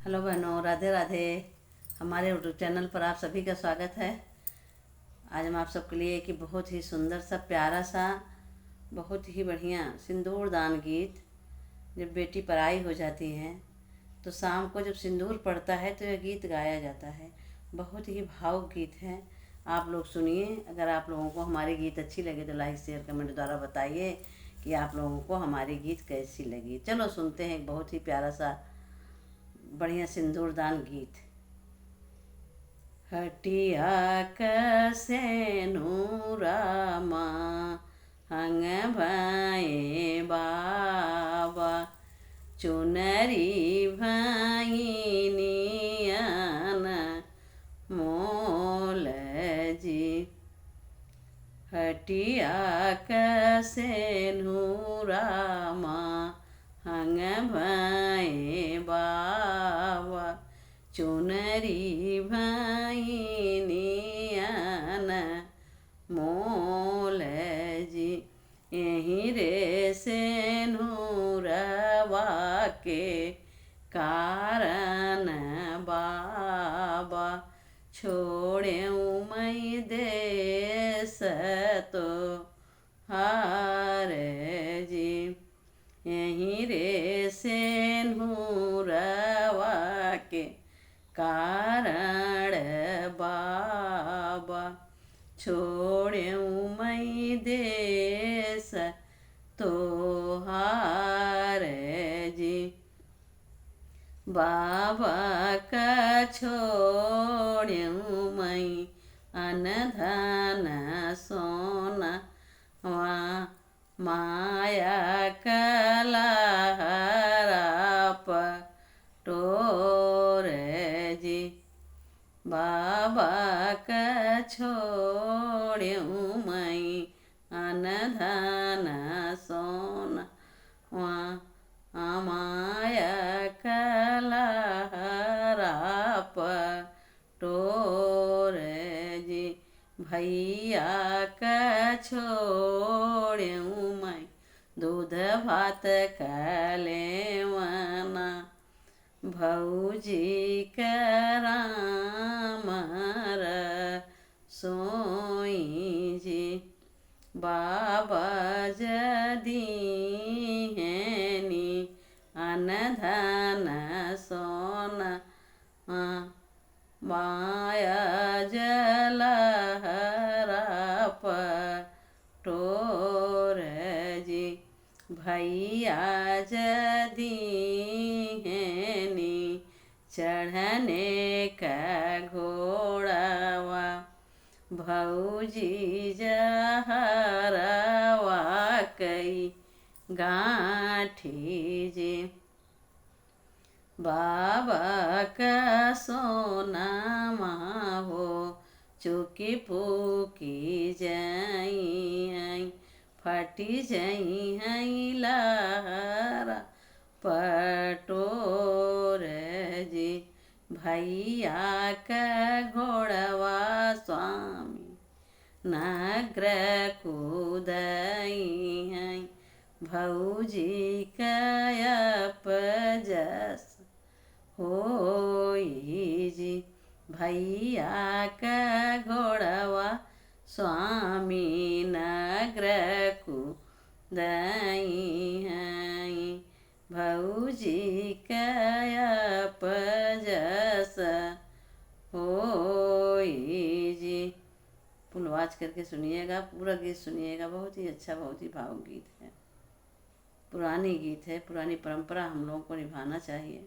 Hello बहनों, राधे राधे। हमारे YouTube channel पर आप सभी का स्वागत है। आज हम आप सबके लिए एक बहुत ही सुंदर सा प्यारा सा बहुत ही बढ़िया सिंदूर दान गीत। जब बेटी पराई हो जाती है तो शाम को जब सिंदूर पड़ता है तो यह गीत गाया जाता है। बहुत ही भावुक गीत है। आप लोग सुनिए। अगर आप लोगों को हमारी गीत अच्छी लगे तो लाइक शेयर कमेंट द्वारा बताइए कि आप लोगों को हमारी गीत कैसी लगी। चलो सुनते हैं एक बहुत ही प्यारा सा बढ़िया सिंदूरदान गीत। हटिया कसे नूरामा हंग भाए बाबा चुनरी भाई नियन मोल जी। हटिया कसे नूरामा हंग भाए बाबा चुनरी भाई नियन मोल जी। यहीं रे से नूरवा के कारण बाबा छोड़े मई देश तो हार जी। यहीं रे से नूरवा के कारण बाबा छोड़े मई देश तो हार जी। बाबा का छोड़े मई अन धन सोना माया कला टोर जी। बाबा का छोड़े मई अन धन सोना माया कला टोर जी। भैया का छोड़े मई दूध भात खले मना भौजी करामर सोई जी। बाबा जदी हैनी अन धन सोना माया जलहरा टोर जी। भैया जदी हैनी चढ़ने का घोड़ावा भौजी जहरवा कई गाठी जी। बाबा का सोना हो चुकी फूकी जाई फटी जाई है लहरा पटोर जी। भैया का घोड़वा स्वामी नग्र कूदई है भौजी कयप जस होई जी। भैया का घोड़वा स्वामी नग्र कूदई है भौजी कयप जस होई जी। पुलवाच करके सुनिएगा, पूरा गीत सुनिएगा। बहुत ही अच्छा, बहुत ही भावुक गीत है। पुरानी गीत है, पुरानी परंपरा हम लोगों को निभाना चाहिए।